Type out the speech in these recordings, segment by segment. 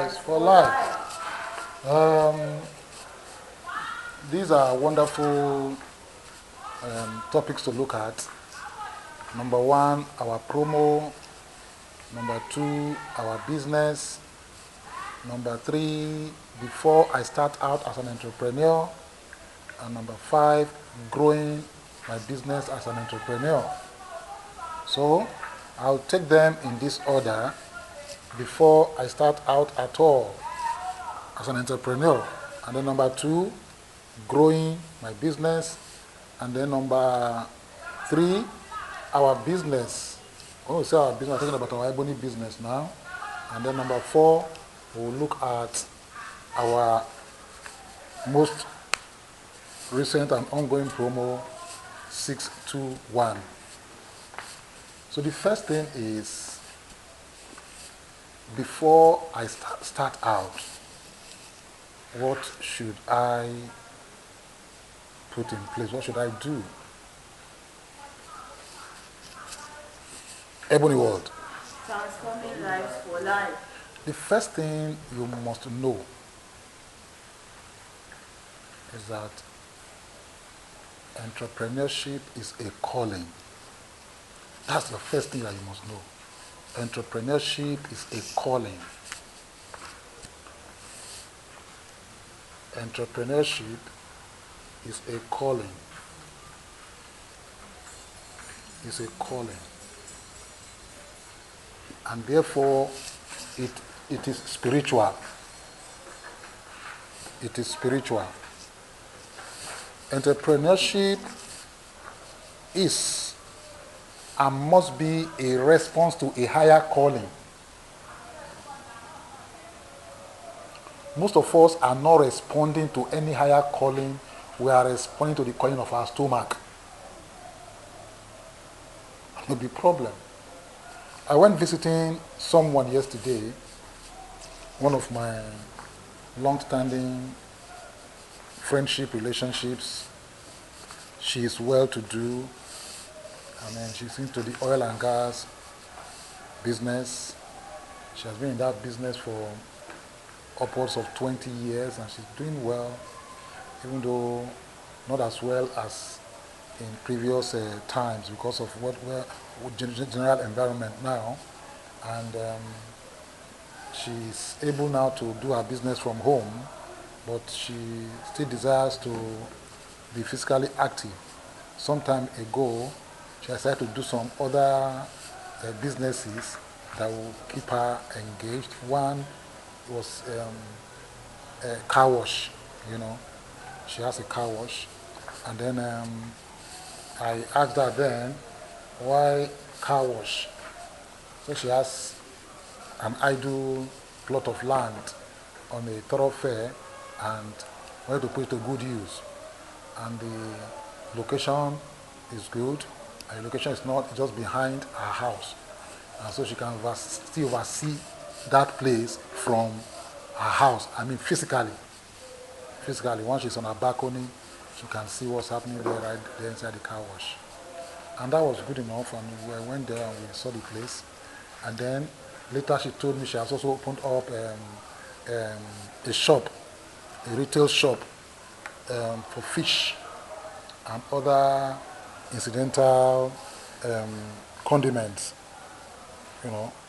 lives for life. Um, these are wonderful topics to look at. Number one, our promo. Number two, our business. Number three, before I start out as an entrepreneur. And number five, growing my business as an entrepreneur. So I'll take them in this order before I start out at all as an entrepreneur. And then number two, growing my business. And then number three, our business. When we say our business, I'm talking about our Ebony business now. And then number four, we'll look at our most recent and ongoing promo, 621. So the first thing is, before I start out, what should I put in place? What should I do? Ebony World. Transforming lives for life. The first thing you must know is that entrepreneurship is a calling. That's the first thing that you must know. Entrepreneurship is a calling. Entrepreneurship is a calling. It's a calling. And therefore, it is spiritual. It is spiritual. Entrepreneurship is and must be a response to a higher calling. Most of us are not responding to any higher calling. We are responding to the calling of our stomach. That may be a problem. I went visiting someone yesterday, one of my long-standing friendship relationships. She is well-to-do. I mean, she's into the oil and gas business. She has been in that business for upwards of 20 years, and she's doing well, even though not as well as in previous times because of what we're general environment now. And she's able now to do her business from home, but she still desires to be physically active. Some time ago, she decided to do some other businesses that will keep her engaged. One was a car wash, She has a car wash. And then I asked her then, why car wash? So she has an idle plot of land on a thoroughfare and wanted to put it to good use. And the location is good. And the location is not just behind her house. And so she can still oversee that place from her house. I mean physically. Physically, once she's on her balcony, she can see what's happening there right there inside the car wash. And that was good enough, and we went there and we saw the place. And then later she told me she has also opened up a shop, a retail shop for fish and other incidental condiments,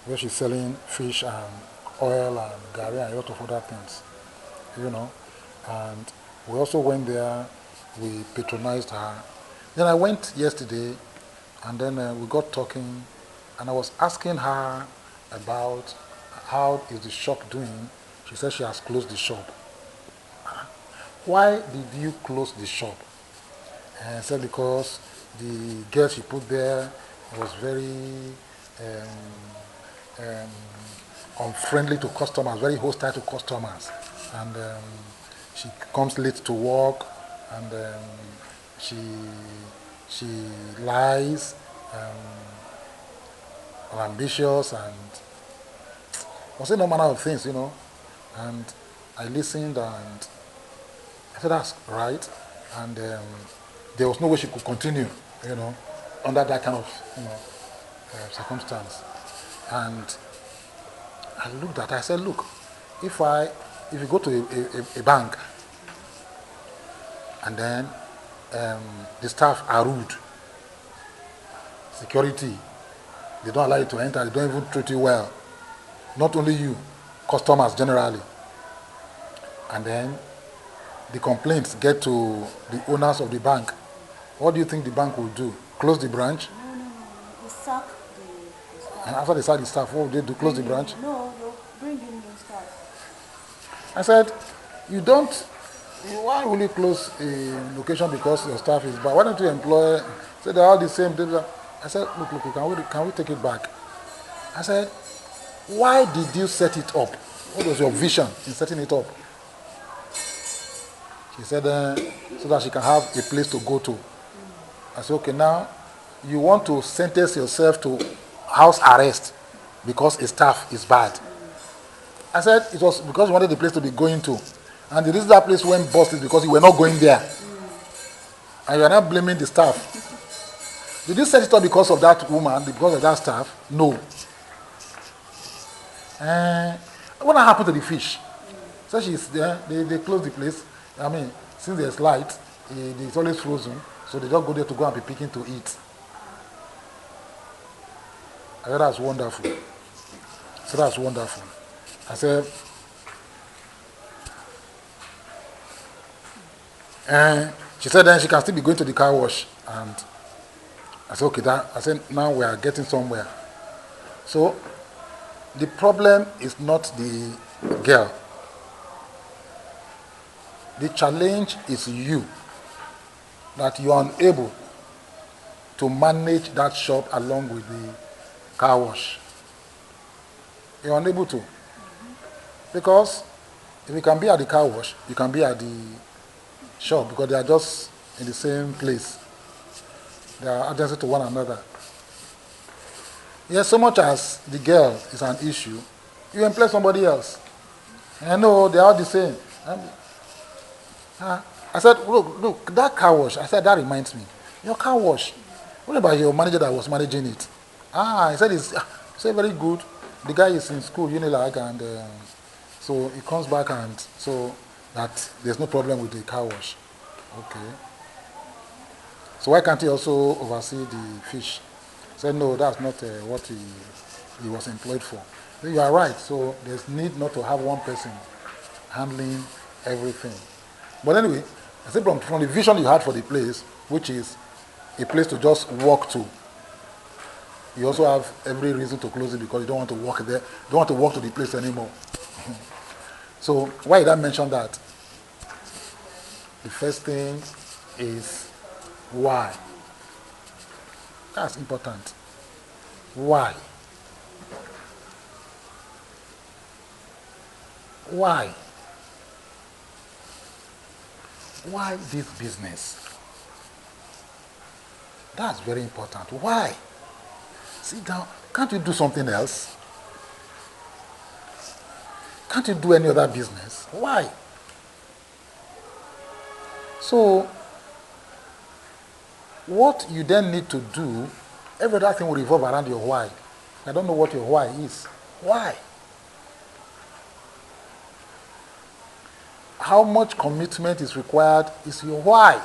where she's selling fish and oil and gari and a lot of other things, And we also went there, we patronized her. Then I went yesterday, and then we got talking, and I was asking her about how is the shop doing. She said she has closed the shop. Why did you close the shop? And I said because the girl she put there was very unfriendly to customers, very hostile to customers. And she comes late to work, and she lies, ambitious, and was saying no manner of things, And I listened, and I said that's right, and there was no way she could continue, under that kind of circumstance. And I looked at her, I said, look, if you go to a bank and then the staff are rude, security, they don't allow you to enter, they don't even treat you well. Not only you, customers generally. And then the complaints get to the owners of the bank. What do you think the bank will do? Close the branch? No. You sack the And staff. after they sack the staff, what will they do? Close the branch? No, you bring in new staff. I said, why will you close a location because your staff is bad? Why don't you employ, say they're all the same. I said, look, can we take it back? I said, why did you set it up? What was your vision in setting it up? She said, so that she can have a place to go to. I said, okay, now you want to sentence yourself to house arrest because a staff is bad. I said it was because you wanted the place to be going to. And the reason that place went bust is because you were not going there. And you are not blaming the staff. Did you set it up because of that woman, because of that staff? No. What happened to the fish? So she's there, they close the place. I mean, since there's light, it's always frozen, so they just go there to go and be picking to eat. I said, that's wonderful. So that's wonderful. I said, she said then she can still be going to the car wash. And I said, okay, I said, now we are getting somewhere. So the problem is not the girl. The challenge is you, that you are unable to manage that shop along with the car wash. You're unable to. Because if you can be at the car wash, you can be at the shop because they are just in the same place. They are adjacent to one another. Yes, so much as the girl is an issue, you employ somebody else. And I know they are all the same. I said, look, that car wash, I said, that reminds me. Your car wash, what about your manager that was managing it? I said, it's very good. The guy is in school, Unilag, and so he comes back and so that there's no problem with the car wash. Okay. So why can't he also oversee the fish? I said, no, that's not what he was employed for. You are right. So there's need not to have one person handling everything. But anyway, I said from the vision you had for the place, which is a place to just walk to, you also have every reason to close it because you don't want to walk there, you don't want to walk to the place anymore. So why did I mention that? The first thing is why. That's important. Why? Why? Why this business? That's very important. Why? Sit down. Can't you do something else? Can't you do any other business? Why? So, what you then need to do, every other thing will revolve around your why. I don't know what your why is. Why? How much commitment is required is your why.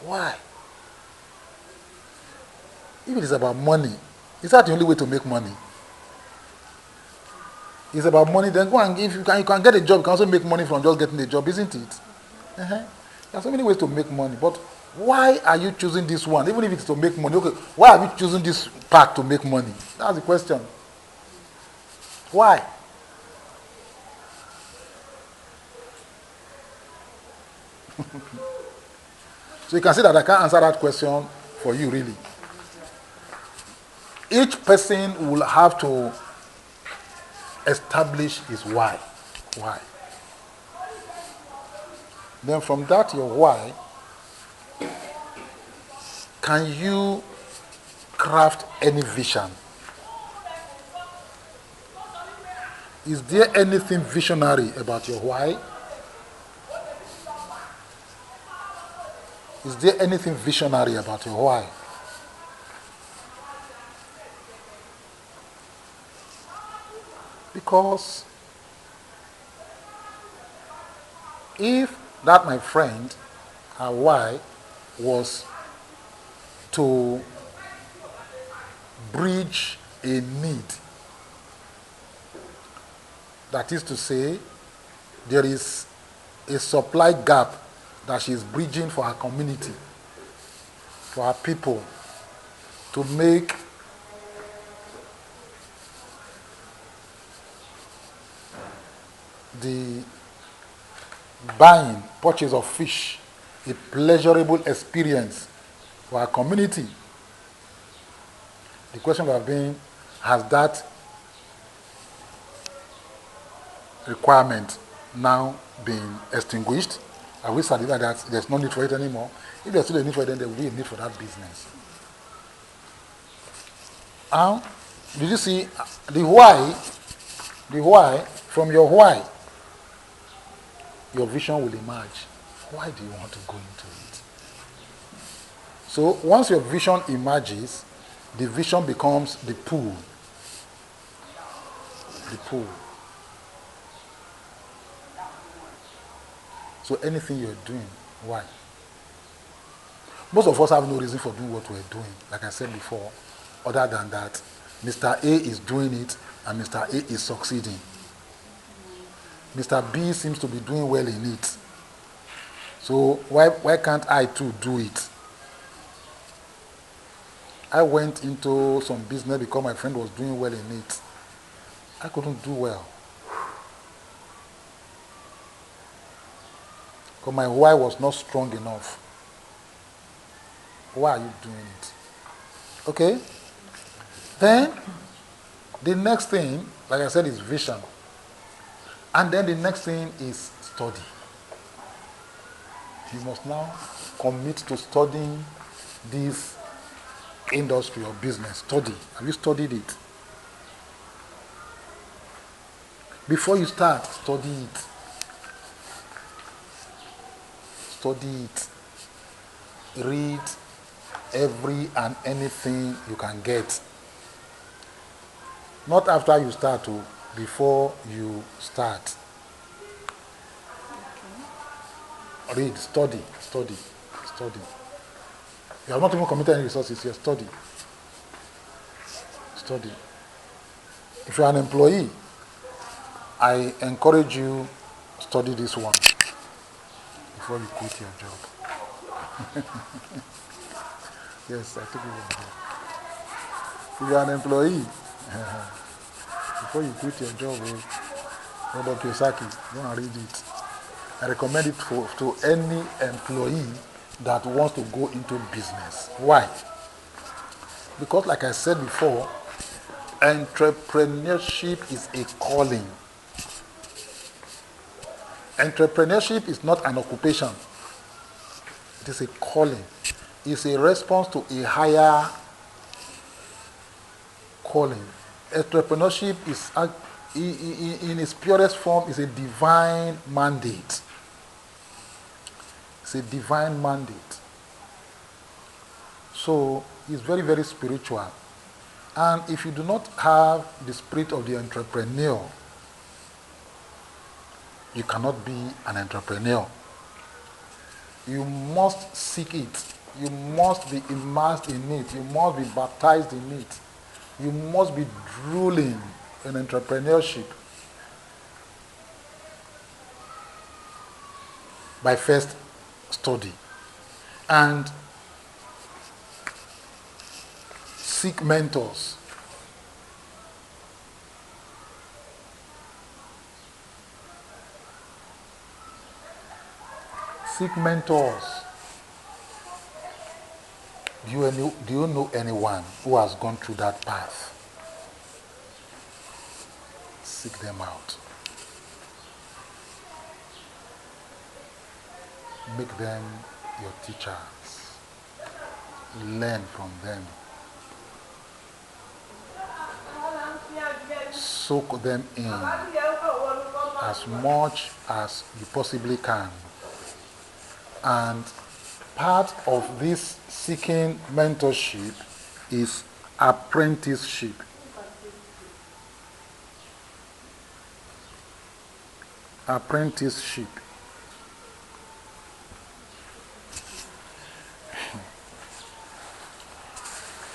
Why? If it is about money, is that the only way to make money? It's about money, then go and if you can get a job, you can also make money from just getting a job, isn't it? There are so many ways to make money, but why are you choosing this one? Even if it's to make money, okay, why are you choosing this path to make money? That's the question. Why? So you can see that I can't answer that question for you, really. Each person will have to establish his why. Why? Then from that, your why, can you craft any vision? Is there anything visionary about your why? Is there anything visionary about your why? Because if that my friend, her why was to bridge a need, that is to say, there is a supply gap that she is bridging for her community, for her people, to make the purchase of fish a pleasurable experience for our community. The question would have been, has that requirement now been extinguished? Are we satisfied that there's no need for it anymore? If there's still a need for it, then there will be a need for that business. Now, did you see the why? The why, from your why, your vision will emerge. Why do you want to go into it? So once your vision emerges, the vision becomes the pool. The pool. So anything you're doing, why? Most of us have no reason for doing what we're doing, like I said before, other than that Mr. A is doing it and Mr. A is succeeding. Mr. B seems to be doing well in it. So why can't I too do it? I went into some business because my friend was doing well in it. I couldn't do well. Because my why was not strong enough. Why are you doing it? Okay? Then, the next thing, like I said, is vision. And then the next thing is study. You must now commit to studying this industry or business. Study. Have you studied it? Before you start, study it. Study it. Read every and anything you can get. Not after you start, before you start. Read, study. You have not even committed any resources here. Study. If you are an employee, I encourage you study this one before you quit your job. Yes, I took it one job. If you are an employee, before you quit your job, Robert Kiyosaki, go and read it. I recommend it to any employee that wants to go into business. Why? Because like I said before, entrepreneurship is a calling. Entrepreneurship is not an occupation. It is a calling. It's a response to a higher calling. Entrepreneurship is, in its purest form, is a divine mandate. It's a divine mandate. So it's very, very spiritual. And if you do not have the spirit of the entrepreneur, you cannot be an entrepreneur. You must seek it. You must be immersed in it. You must be baptized in it. You must be drooling in entrepreneurship by first study and seek mentors. Seek mentors. Do you know anyone who has gone through that path? Seek them out. Make them your teachers. Learn from them. Soak them in as much as you possibly can. And part of this seeking mentorship is apprenticeship. Apprenticeship.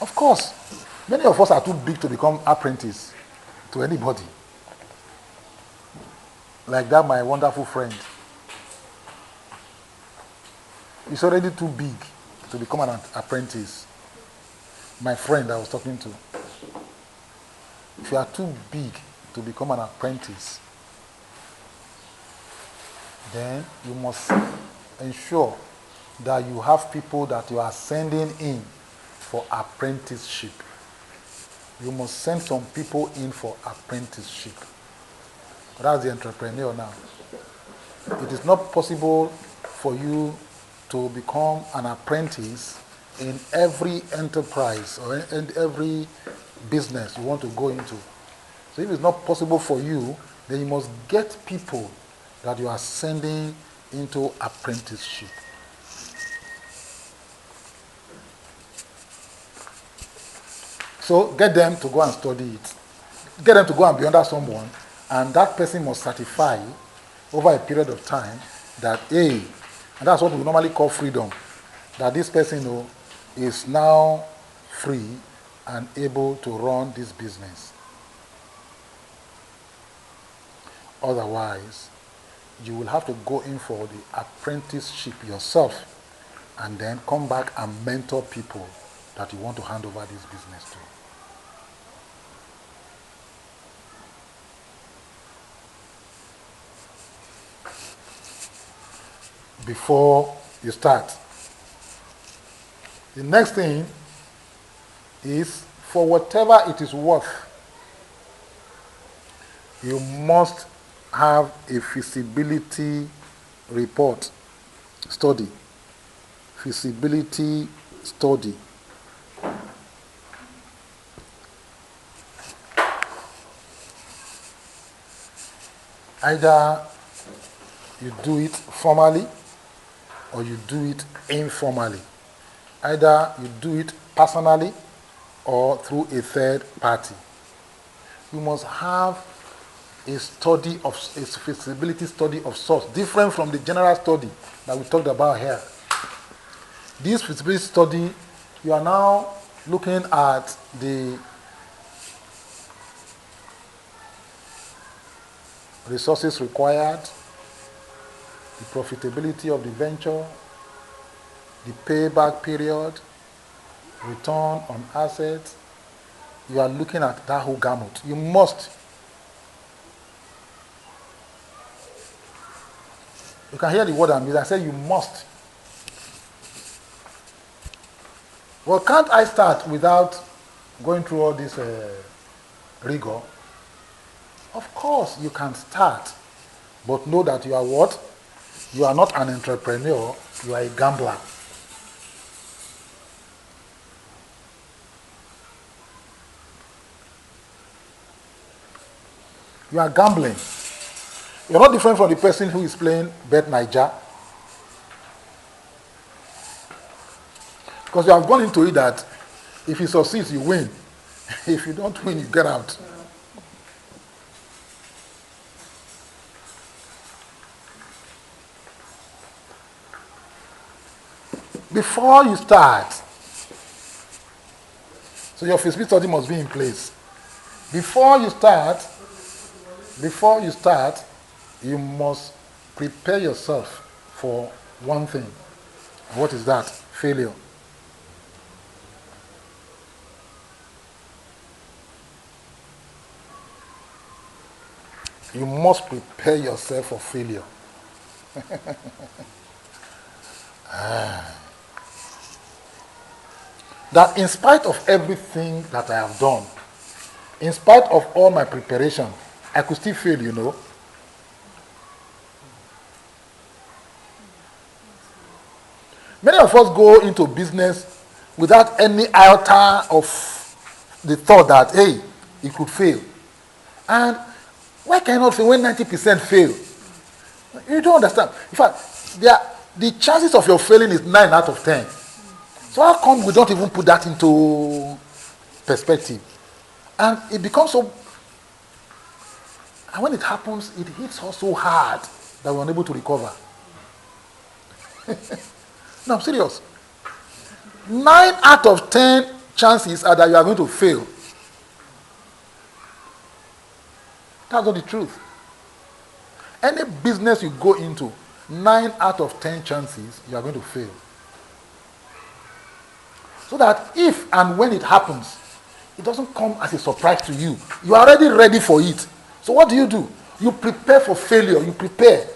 Of course, many of us are too big to become apprentice to anybody. Like that, my wonderful friend. He's already too big to become an apprentice. My friend I was talking to. If you are too big to become an apprentice, then you must ensure that you have people that you are sending in for apprenticeship. You must send some people in for apprenticeship. That's the entrepreneur now. It is not possible for you to become an apprentice in every enterprise or in every business you want to go into. So if it's not possible for you, then you must get people that you are sending into apprenticeship. So get them to go and study it. Get them to go and be under someone, and that person must certify over a period of time that, hey, and that's what we normally call freedom, that this person is now free and able to run this business. Otherwise, you will have to go in for the apprenticeship yourself and then come back and mentor people that you want to hand over this business to. Before you start. The next thing is, for whatever it is worth, you must have a feasibility report study. Feasibility study. Either you do it formally or you do it informally. Either you do it personally or through a third party. You must have a feasibility study of sorts, different from the general study that we talked about here. This feasibility study, you are now looking at the resources required, the profitability of the venture, the payback period, return on assets. You are looking at that whole gamut. You must. You can hear the word I'm using. I say you must. Well, can't I start without going through all this rigor? Of course, you can start, but know that you are what? You are not an entrepreneur, you are a gambler. You are gambling. You're not different from the person who is playing Bet Niger. Because you have gone into it that if you succeed, you win. If you don't win, you get out. Before you start, so your feasibility study must be in place. Before you start, you must prepare yourself for one thing. What is that? Failure. You must prepare yourself for failure. That in spite of everything that I have done, in spite of all my preparation, I could still fail, you know. Many of us go into business without any iota of the thought that, hey, it could fail. And why cannot fail when 90% fail? You don't understand. In fact, the chances of your failing is 9 out of 10. So how come we don't even put that into perspective? And it becomes so And when it happens, it hits us so hard that we're unable to recover. No, I'm serious. 9 out of 10 chances are that you are going to fail. That's not the truth. Any business you go into, 9 out of 10 chances you are going to fail. So that if and when it happens, it doesn't come as a surprise to you. You are already ready for it. So what do? You prepare for failure. You prepare.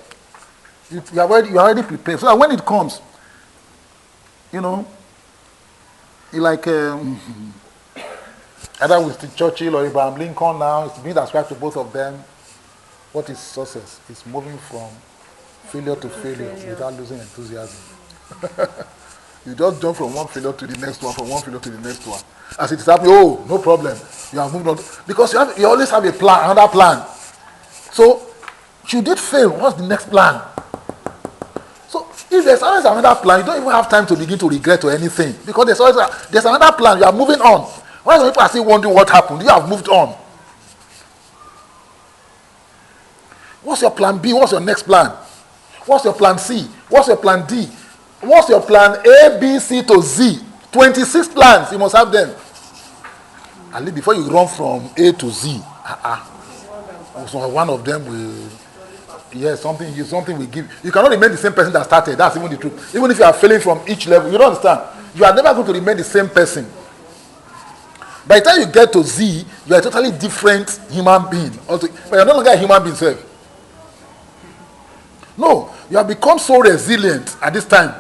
You are already prepared. So that when it comes, you like either with Churchill or Abraham Lincoln now, it's being ascribed to both of them. What is success? It's moving from failure to failure without losing enthusiasm. You just jump from one failure to the next one, from one failure to the next one. As it is happening, no problem. You have moved on. Because you always have a plan, another plan. So, should it fail, what's the next plan? So, if there's always another plan, you don't even have time to begin to regret or anything. Because there's another plan, you are moving on. Why some people are still wondering what happened? You have moved on. What's your plan B? What's your next plan? What's your plan C? What's your plan D? What's your plan A, B, C to Z? 26 plans, you must have them. At least before you run from A to Z, so one of them will, something will give. You cannot remain the same person that started. That's even the truth. Even if you are failing from each level, you don't understand. You are never going to remain the same person. By the time you get to Z, you are a totally different human being. But you're no longer a human being, sir. No, you have become so resilient at this time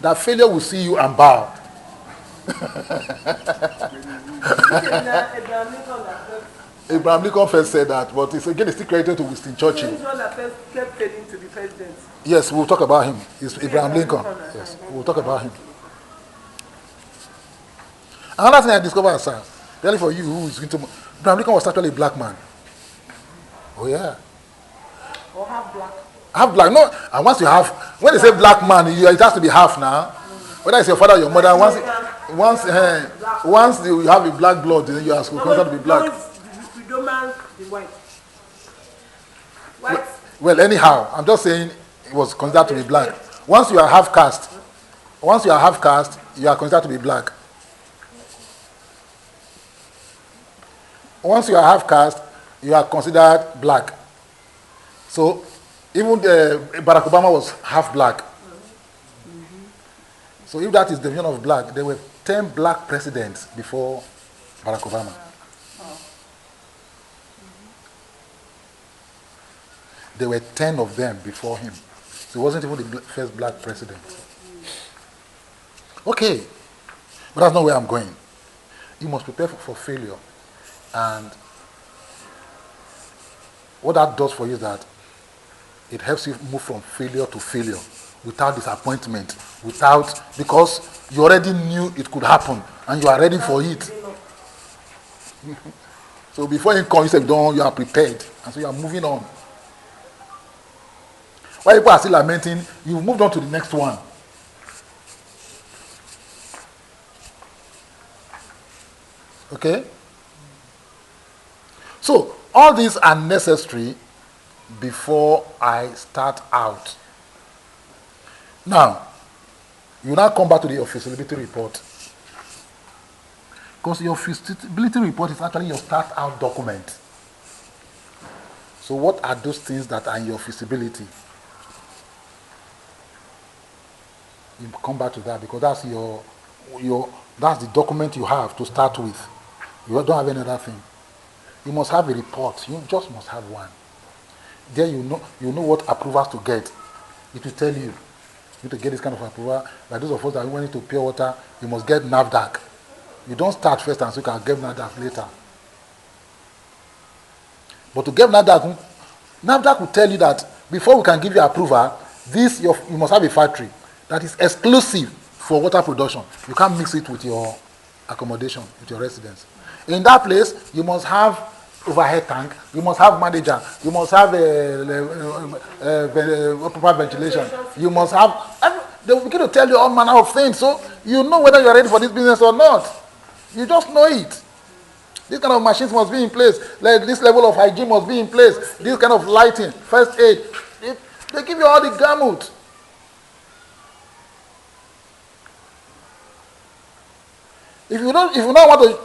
that failure will see you and bow. Abraham Lincoln first said that, but it's still credited to Winston Churchill. He's one that first kept failing to be president. Yes, we'll talk about him. It's Abraham Lincoln. Yes, we'll talk about him. Another thing I discovered, sir, really for you who is into Abraham Lincoln was actually a black man. Oh yeah. Or half black. Half black, no. And once you have, when they say black man, it has to be half now. Whether it's your father or your mother, once you have a black blood, then you are considered to be black. We don't mind the white. White. Well, anyhow, I'm just saying it was considered to be black. Once you are half caste, you are considered to be black. Once you are half caste, you are considered black. So, even Barack Obama was half black. Mm-hmm. So, if that is the definition of black, there were 10 black presidents before Barack Obama. There were 10 of them before him. So, he wasn't even the first black president. Okay, but that's not where I'm going. You must prepare for failure. And what that does for you is that it helps you move from failure to failure without disappointment, because you already knew it could happen and you are ready for it. So before it comes, you are prepared, and so you are moving on. While people are still lamenting, you've moved on to the next one. Okay? So, all these are necessary before I start out. Now, you now come back to your feasibility report. Because your feasibility report is actually your start out document. So what are those things that are in your feasibility? You come back to that because that's that's the document you have to start with. You don't have any other thing. You must have a report. You just must have one. There you know what approvals to get. It will tell you. You need to get this kind of approval. Like those of us that went into pure water, you must get NAFDAC. You don't start first and so you can get NAFDAC later. But to get NAFDAC will tell you that before we can give you approval, you must have a factory that is exclusive for water production. You can't mix it with your accommodation, with your residence. In that place, you must have overhead tank, you must have manager, you must have proper ventilation, you must have, they will begin to tell you all manner of things, so you know whether you are ready for this business or not. You just know it. This kind of machines must be in place. Like this level of hygiene must be in place. This kind of lighting, first aid. They give you all the gamut. If you don't want to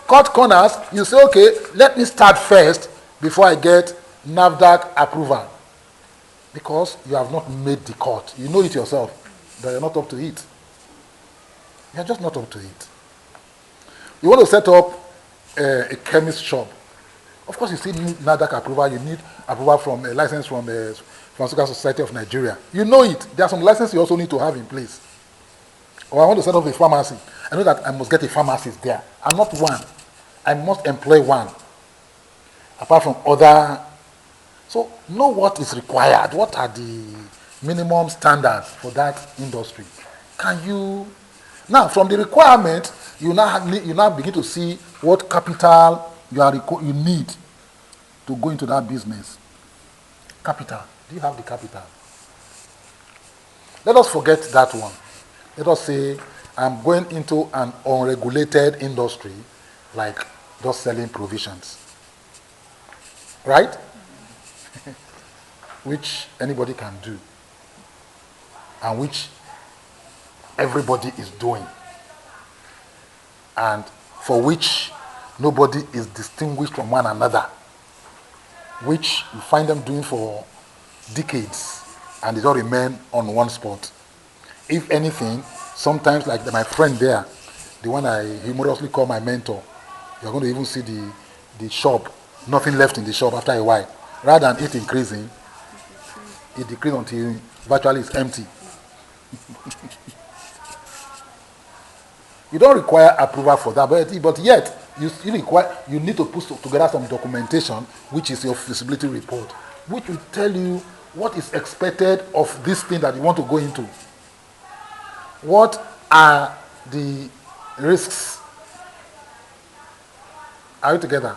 cut corners, you say, okay, let me start first before I get NAFDAC approval. Because you have not made the cut. You know it yourself, that you're not up to it. You're just not up to it. You want to set up a chemist shop. Of course, you still need NAFDAC approval. You need approval from a license from the Pharmaceutical Society of Nigeria. You know it. There are some licenses you also need to have in place. Or I want to set up a pharmacy. I know that I must get a pharmacist there. I'm not one. I must employ one. Apart from other. So know what is required. What are the minimum standards for that industry? Can you... Now, from the requirement, you now begin to see what capital you need to go into that business. Capital. Do you have the capital? Let us forget that one. Let us say I'm going into an unregulated industry, like just selling provisions. Right? Which anybody can do. And which everybody is doing. And for which nobody is distinguished from one another. Which you find them doing for decades and they don't remain on one spot. If anything, sometimes like my friend there, the one I humorously call my mentor, you're going to even see the shop, nothing left in the shop after a while. Rather than it increasing, it decreases until virtually it's empty. You don't require approval for that, but yet you need to put together some documentation, which is your feasibility report, which will tell you what is expected of this thing that you want to go into. What are the risks? Are you together?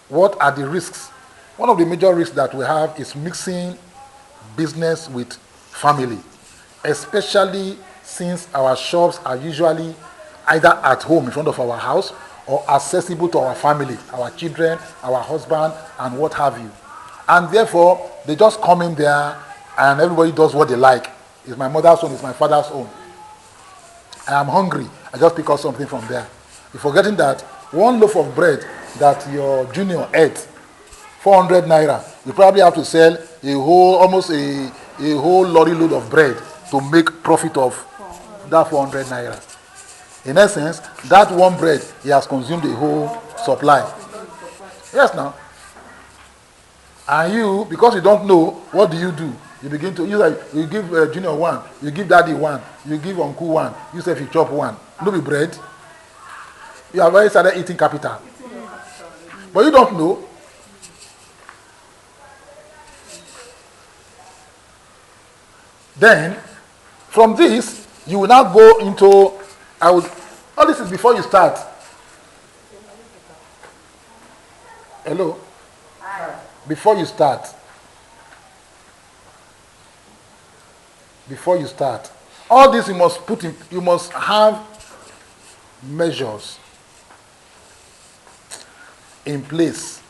What are the risks? One of the major risks that we have is mixing business with family, especially since our shops are usually either at home in front of our house or accessible to our family, our children, our husband, and what have you. And therefore, they just come in there and everybody does what they like. It's my mother's home, it's my father's home. I am hungry, I just pick up something from there. You're forgetting that one loaf of bread that your junior ate, 400 naira, you probably have to sell almost a whole lorry load of bread to make profit of that 400 naira. In essence, that one bread, he has consumed the whole supply. Yes, now. And you, because you don't know, what do? You begin to, you give junior one, you give daddy one, you give uncle one, you say if you chop one. No be bread. You have already started eating capital. But you don't know. Then, from this, you will now go into, all this is before you start. Hello? Before you start. All this you must have measures in place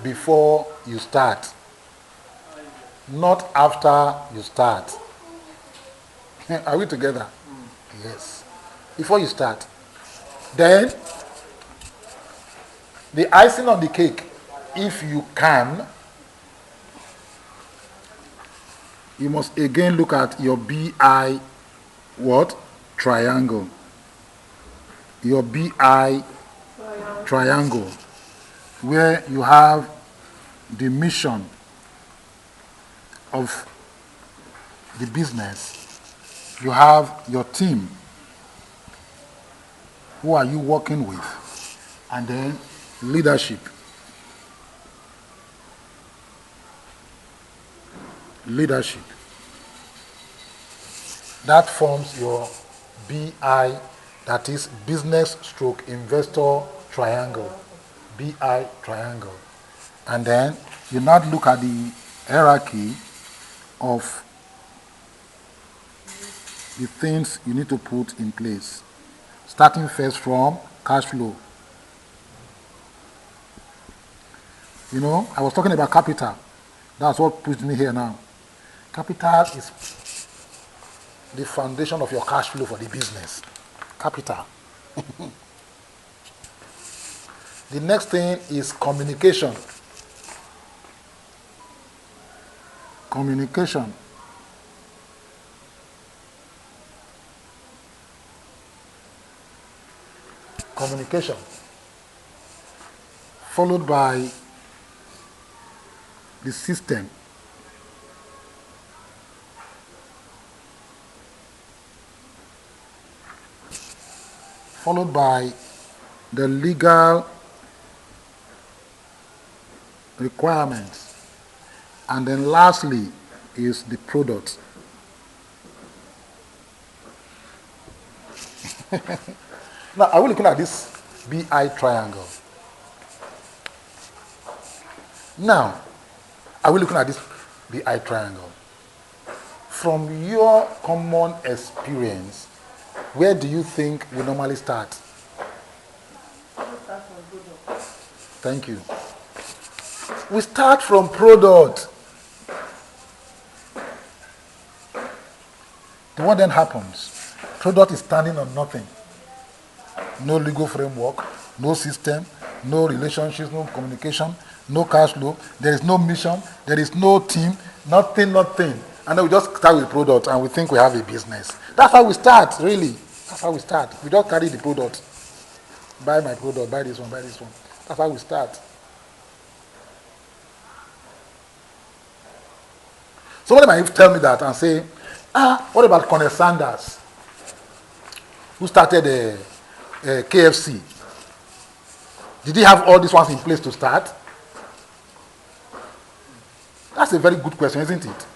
before you start. Not after you start. Are we together? Yes. Before you start. Then, the icing on the cake, if you can, you must again look at your BI triangle. Your BI triangle, where you have the mission of the business. You have your team. Who are you working with? And then leadership. That forms your BI, that is business stroke investor triangle. BI triangle. And then you now look at the hierarchy of the things you need to put in place. Starting first from cash flow. You know, I was talking about capital. That's what puts me here now. Capital is the foundation of your cash flow for the business. Capital. The next thing is communication. Communication. Communication. Followed by the system. Followed by the legal requirements. And then lastly is the product. Now, are we looking at this BI triangle? Now, are we looking at this BI triangle? From your common experience, where do you think we normally start? Thank you. We start from product. Then what then happens? Product is standing on nothing. No legal framework, no system, no relationships, no communication, no cash flow. There is no mission. There is no team. Nothing. And then we just start with product and we think we have a business. That's how we start, really. That's how we start. We just carry the product. Buy my product, buy this one, buy this one. That's how we start. Somebody might tell me that and say, what about Colonel Sanders, who started KFC? Did he have all these ones in place to start? That's a very good question, isn't it?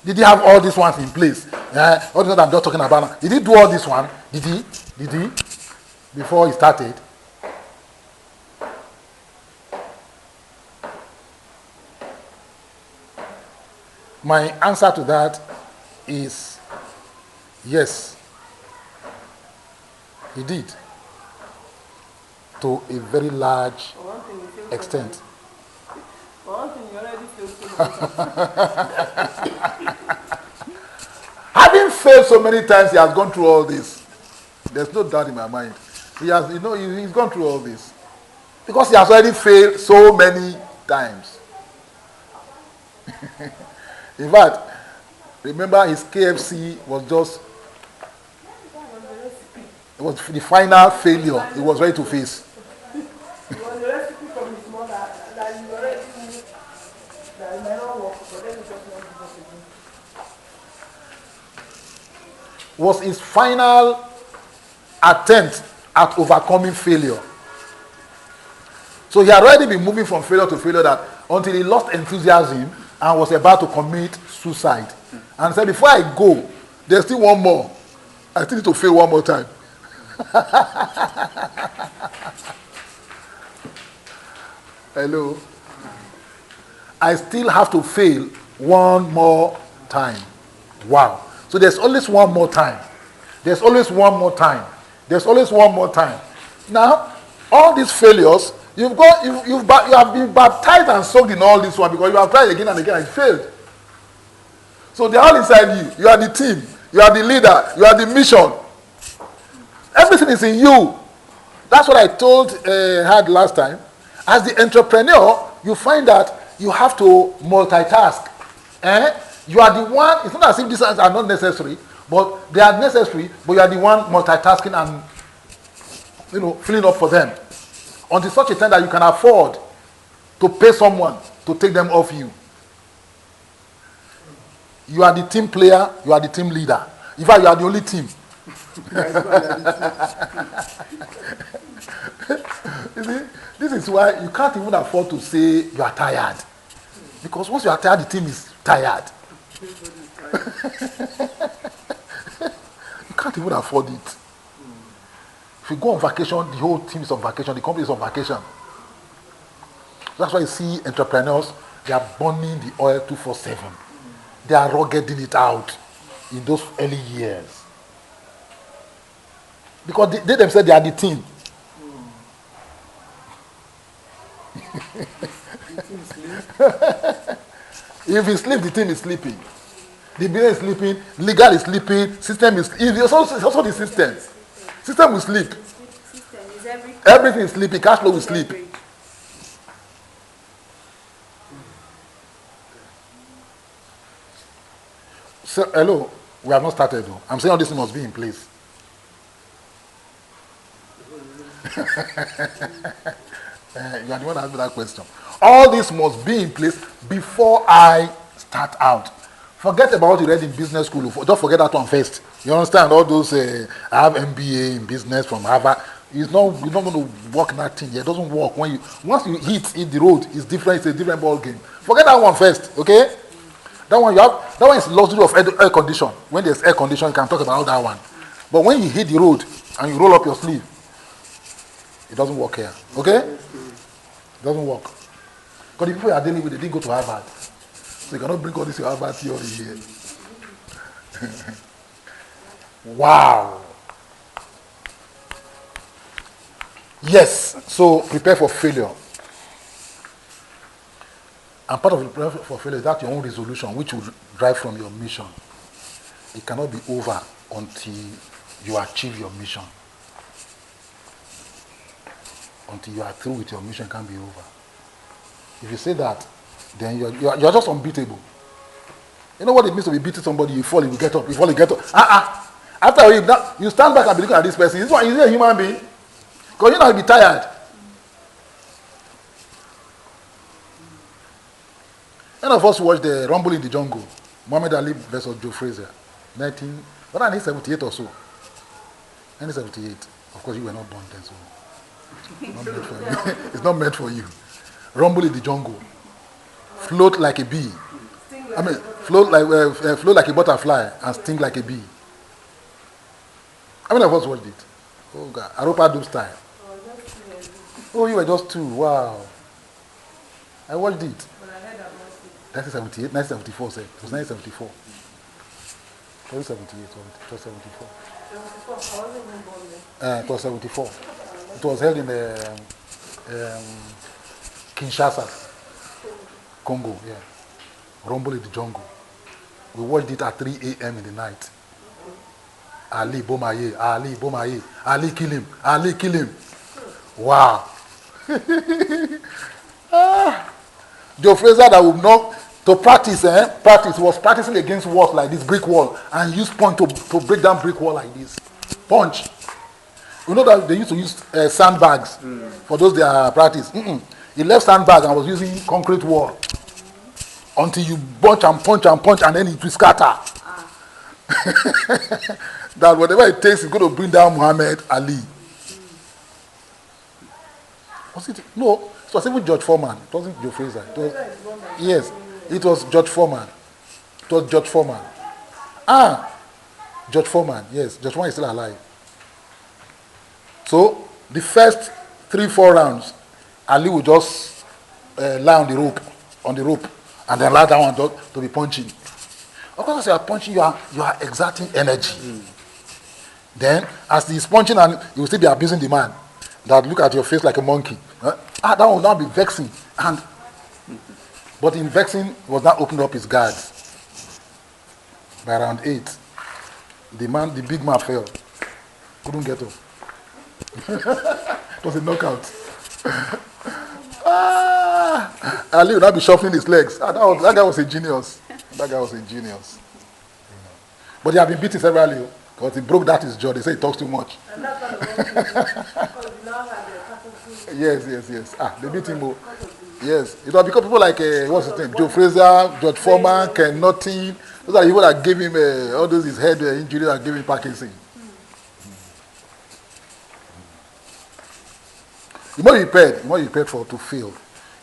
Did he have all these ones in place? All the that I'm just talking about now. Did he do all this one? Did he? Before he started? My answer to that is yes. He did. To a very large extent. One thing you already feel so much. Having failed so many times, he has gone through all this. There's no doubt in my mind. He's gone through all this. Because he has already failed so many times. In fact, remember his KFC was just, it was the final failure he was ready to face. It was a recipe from his mother that you already knew that it might not work, but then it just won't give us again. Was his final attempt at overcoming failure. So he had already been moving from failure to failure that until he lost enthusiasm and was about to commit suicide. And said, before I go, there's still one more. I still need to fail one more time. Hello? I still have to fail one more time. Wow. So there's always one more time. There's always one more time. There's always one more time. Now, all these failures, you have been baptized and soaked in all this one because you have tried again and again and failed. So they're all inside you. You are the team. You are the leader. You are the mission. Everything is in you. That's what I told Had last time. As the entrepreneur, you find that you have to multitask. You are the one, it's not as if these are not necessary, but they are necessary, but you are the one multitasking and filling up for them. Until such a time that you can afford to pay someone to take them off you. You are the team player, you are the team leader. In fact, you are the only team. You see, this is why you can't even afford to say you are tired. Because once you are tired, the team is tired. You can't even afford it. If you go on vacation, the whole team is on vacation, the company is on vacation. That's why you see entrepreneurs, they are burning the oil 247. They are ruggeding it out in those early years. Because they themselves, they are the team. If he sleeps, the team is sleeping. The business is sleeping, legal is sleeping, system is it's also the system. System will sleep. System is everything. Everything is sleeping, cash flow will sleep. So, hello, we have not started though. I'm saying all this must be in place. You are the one that asked me that question. All this must be in place before I start out. Forget about what you read in business school. Don't forget that one first. You understand? All those, I have MBA in business from Harvard. You're not going to work that thing. It doesn't work. Once you hit the road, it's different. It's a different ball game. Forget that one first, okay? That one is luxury of air condition. When there's air condition, you can talk about that one. But when you hit the road and you roll up your sleeve, it doesn't work here. Okay? It doesn't work. Because the people you are dealing with, they didn't go to Harvard. So you cannot bring all this to Harvard theory here. Wow. Yes. So prepare for failure. And part of the prepare for failure is that your own resolution, which will drive from your mission. It cannot be over until you achieve your mission. Until you are through with your mission, it can't be over. If you say that, then you're just unbeatable. You know what it means to be beating somebody? You fall, you get up. You fall, you get up. After you stand back and be looking at this person. Is he a human being? Because you'll be tired. None of us watched the Rumble in the Jungle. Muhammad Ali versus Joe Frazier. 1978 or so. 1978. Of course, you were not born then, so not meant for you. It's not meant for you. Rumble in the Jungle. Float like a bee. Float like a butterfly and sting like a bee. How many of us watched it? Oh God, Aropa Dub style. Oh, you were just 2. Wow. I watched it. 1978, 1974, sir. It was 1974. 1978, it was 74. It was 74. It was held in Kinshasa, Congo, yeah. Rumble in the Jungle. We watched it at 3 a.m. in the night. Ali Bomaye, Ali Bomaye, Ali kill him, Ali kill him. Wow. Joe Frazier that would not to practice, was practicing against walls like this, brick wall, and use punch to break down brick wall like this. Punch. You know that they used to use sandbags for those that practice. He left sandbag and was using concrete wall until you punch and then it will scatter. That whatever it takes is going to bring down Muhammad Ali. Was it? No, it was even George Foreman. It wasn't Joe Frazier. Yes, it was George Foreman. It was George Foreman. George Foreman. Yes, George Foreman is still alive. So the first 3-4 rounds, Ali will just lie on the rope, and then lie down to be punching. Of course, as you are punching, you are exerting energy. Then, as he's punching, and you will still be abusing the man that look at your face like a monkey. That will now be vexing. But in vexing, he was not opened up his guards. By round 8, the big man fell. Couldn't get up. It was a knockout. Ali would not be shuffling his legs. That guy was a genius. That guy was a genius. But he had been beaten severally because he broke that his jaw. They say he talks too much. Yes. They beat him. Yes. It was because people like, what's his name? Joe Frazier, George Foreman, Ken Norton. Those are the people that gave him all those his head injuries that gave him Parkinson. You must be prepared to fail.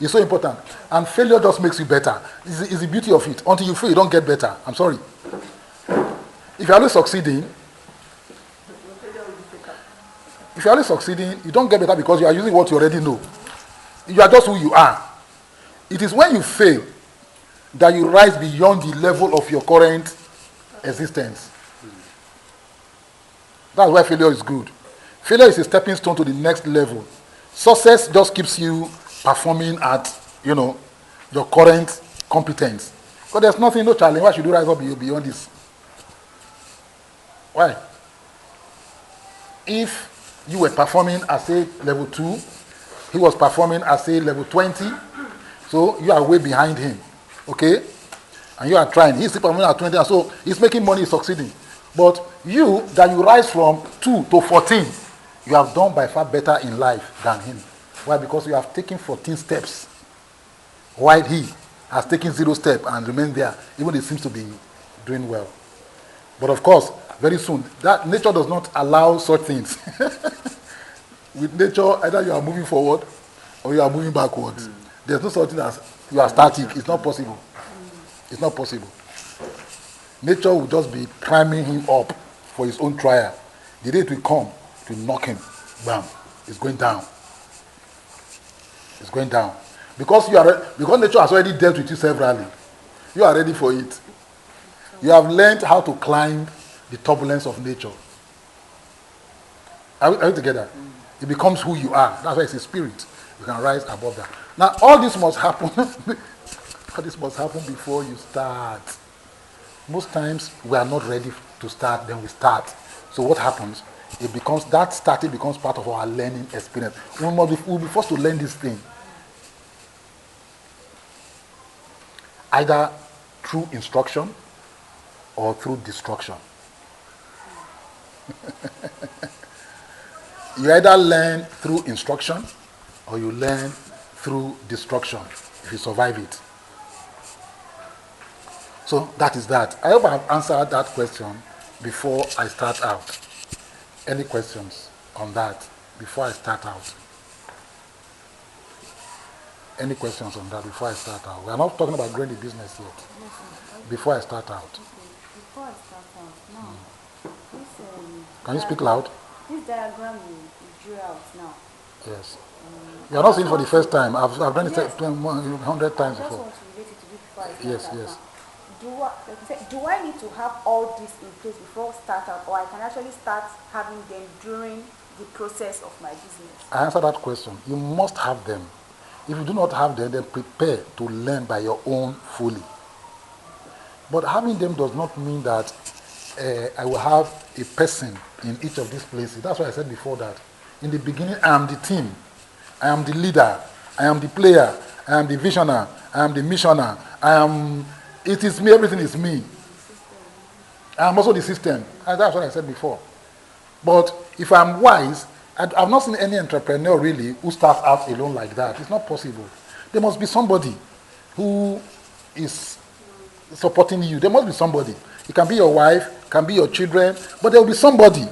It's so important. And failure just makes you better. It's the beauty of it. Until you fail, you don't get better. I'm sorry. If you're always succeeding, you don't get better because you are using what you already know. You are just who you are. It is when you fail that you rise beyond the level of your current existence. That's why failure is good. Failure is a stepping stone to the next level. Success just keeps you performing at, your current competence. Because there's nothing, no challenge. Why should you rise up beyond this? Why? If you were performing as a level 2, he was performing as a level 20, so you are way behind him. Okay? And you are trying. He's still performing at 20, and so he's making money, he's succeeding. But you, that you rise from 2 to 14, you have done by far better in life than him. Why? Because you have taken 14 steps, while he has taken 0 step and remained there, even though he seems to be doing well. But of course, very soon, that nature does not allow such things. With nature, either you are moving forward or you are moving backwards. There's no such thing as you are static. It's not possible. It's not possible. Nature will just be climbing him up for his own trial. The day it will come to knock him, bam, it's going down. It's going down. Because nature has already dealt with you severally. You are ready for it. You have learned how to climb the turbulence of nature. Are we together? It becomes who you are. That's why it's a spirit. You can rise above that. Now, all this must happen. All this must happen before you start. Most times we are not ready to start, then we start. So what happens? That starting becomes part of our learning experience. We'll be forced to learn this thing. Either through instruction or through destruction. You either learn through instruction or you learn through destruction if you survive it. So that is that. I hope I have answered that question before I start out. Any questions on that before I start out? Any questions on that before I start out? We are not talking about growing the business yet. Before I start out. Before I start out, now, Can you speak loud? This diagram you drew out now. Yes. You are not seeing it for the first time. I've done it 100 times I just before. want to relate it to this before I start Yes, out yes. now. Do I need to have all this in place before I start out, or I can actually start having them during the process of my business? I answer that question. You must have them. If you do not have them, then prepare to learn by your own fully. But having them does not mean that I will have a person in each of these places. That's why I said before that. In the beginning, I am the team. I am the leader. I am the player. I am the visionary. I am the missioner. It is me, everything is me. I am also the system. And that's what I said before. But if I'm wise, I've not seen any entrepreneur really who starts out alone like that. It's not possible. There must be somebody who is supporting you. There must be somebody. It can be your wife, it can be your children, but there will be somebody.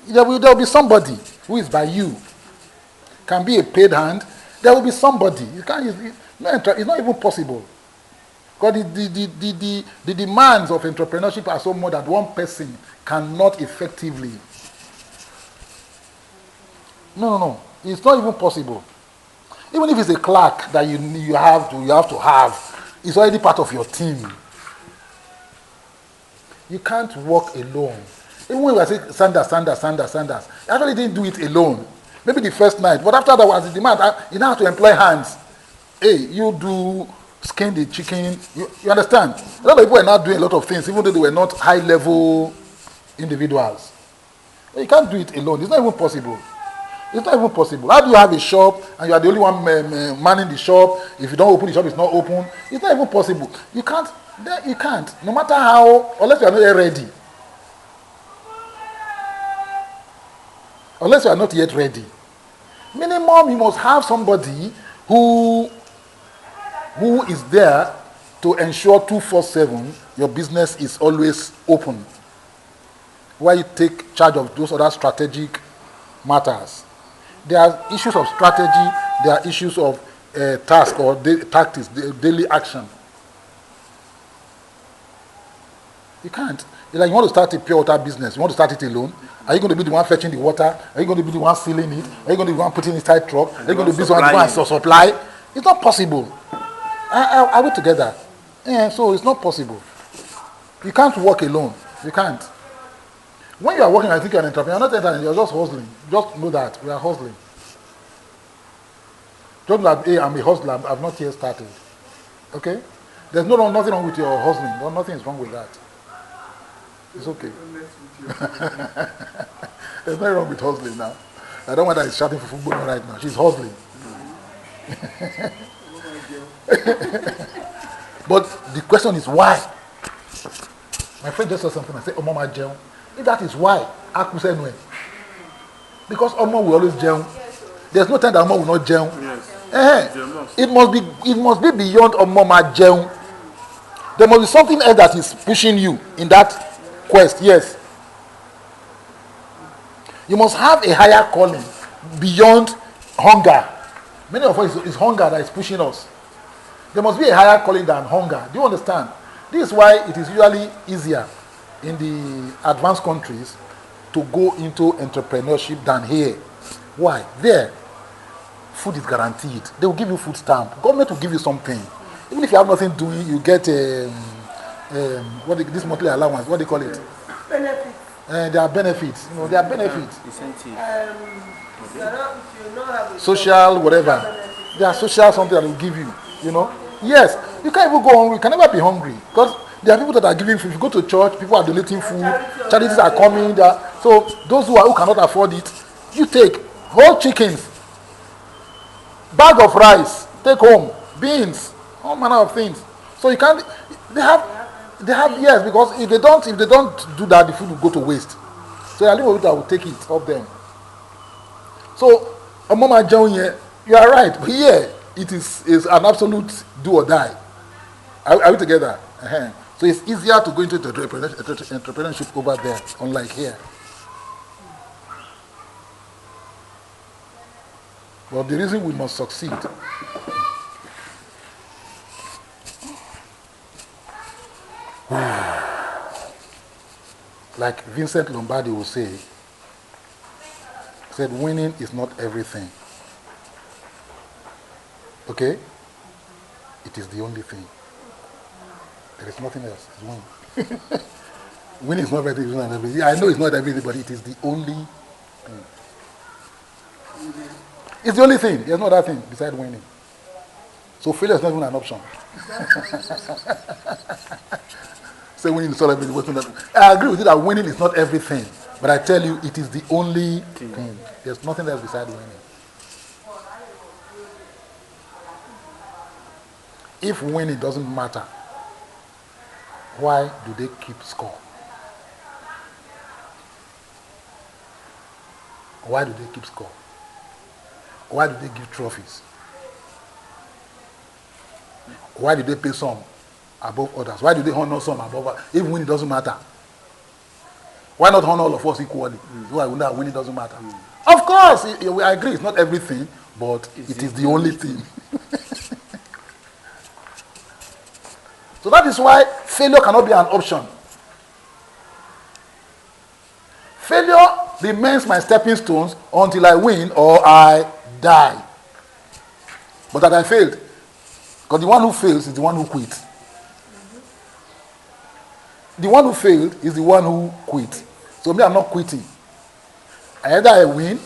There will be somebody who is by you. It can be a paid hand. There will be somebody. It's not even possible. Because the demands of entrepreneurship are so much that one person cannot effectively. No. It's not even possible. Even if it's a clerk that you have to have, it's already part of your team. You can't work alone. Even when we say Sanders, I actually didn't do it alone. Maybe the first night, but after that was the demand. You now have to employ hands. Hey, you do skin the chicken. You understand? A lot of people are now doing a lot of things, even though they were not high-level individuals. You can't do it alone. It's not even possible. It's not even possible. How do you have a shop and you are the only one manning the shop? If you don't open the shop, it's not open. It's not even possible. You can't. You can't. No matter how, unless you are not yet ready. Unless you are not yet ready. Minimum, you must have somebody who is there to ensure 247 your business is always open. Where you take charge of those other strategic matters. There are issues of strategy, there are issues of task or tactics, daily action. You can't. It's like you want to start a pure water business, you want to start it alone. Are you going to be the one fetching the water? Are you going to be the one sealing it? Are you going to be the one putting it inside truck? Are you going to be the one supply? It's not possible. Are we together? Yeah, so it's not possible. You can't work alone. You can't. When you are working, I think you're an entrepreneur. You're not entrepreneur, you're just hustling. Just know that we are hustling. Don't like, hey, I'm a hustler. I've not yet started. Okay? There's nothing wrong with your hustling. No, nothing is wrong with that. It's okay. There's nothing wrong with hustling now. I don't want that he's shouting for football right now. She's hustling. But the question is why? My friend just said something. I said, "Oh, Mama Jeon." If that is why, Aku said no. Because Omo will always Jeon. There's no time that Omo will not Jeon. Yes. It must be beyond Omo Ma Jeon. There must be something else that is pushing you in that quest. Yes. You must have a higher calling beyond hunger. Many of us, it's hunger that is pushing us. There must be a higher calling than hunger. Do you understand? This is why it is usually easier in the advanced countries to go into entrepreneurship than here. Why? There, food is guaranteed. They will give you food stamp. Government will give you something. Even if you have nothing doing, you get this monthly allowance. What do you call it? Benefits. There are benefits. You know, there are benefits. Incentive. Social, whatever. There are social something that will give you. You know. Yes, you can't even go hungry. You can never be hungry because there are people that are giving food. If you go to church, people are donating food. Charities are coming. So those who cannot afford it, you take whole chickens, bag of rice, take home, beans, all manner of things. So you can't. They have yes, because if they don't do that, the food will go to waste. So I think that will take it up them. So Mama John, you are right. But here it is an absolute do or die. Are we together? Uh-huh. So it's easier to go into the entrepreneurship over there, unlike here. But the reason we must succeed like Vincent Lombardi will say, said winning is not everything. Okay? It is the only thing. There is nothing else. It's winning. Winning is not everything. I know it's not everything, but it is the only thing. It's the only thing. There's no other thing besides winning. So failure is not even an option. Say winning is not everything. I agree with you that winning is not everything. But I tell you, it is the only thing. There's nothing else besides winning. If winning doesn't matter, why do they keep score? Why do they keep score? Why do they give trophies? Why do they pay some above others? Why do they honor some above others? Even when it doesn't matter. Why not honor all of us equally? Why when it doesn't matter? Of course, I agree, it's not everything, but it is the only thing. So that is why failure cannot be an option. Failure remains my stepping stones until I win or I die. But that I failed. Because the one who fails is the one who quits. The one who failed is the one who quit. So me, I'm not quitting. Either I win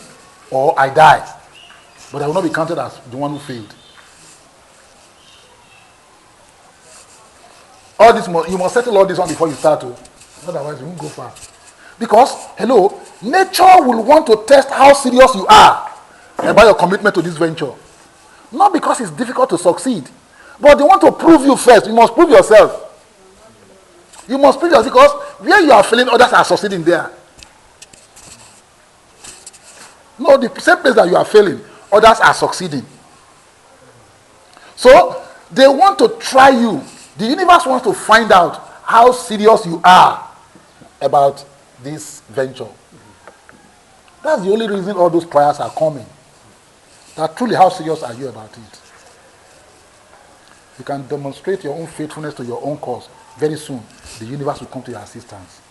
or I die. But I will not be counted as the one who failed. All this you must settle all this one before you start to. Otherwise, you won't go far. Because, hello, nature will want to test how serious you are about your commitment to this venture. Not because it's difficult to succeed, but they want to prove you first. You must prove yourself. You must prove yourself because where you are failing, others are succeeding there. No, the same place that you are failing, others are succeeding. So, they want to try you. The universe wants to find out how serious you are about this venture. That's the only reason all those trials are coming. That truly, how serious are you about it? You can demonstrate your own faithfulness to your own cause. Very soon, the universe will come to your assistance.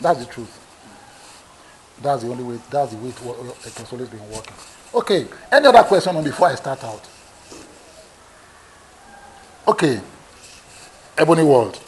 That's the truth. That's the only way. That's the way it has always been working. Okay. Any other question before I start out? Okay. Ebony World.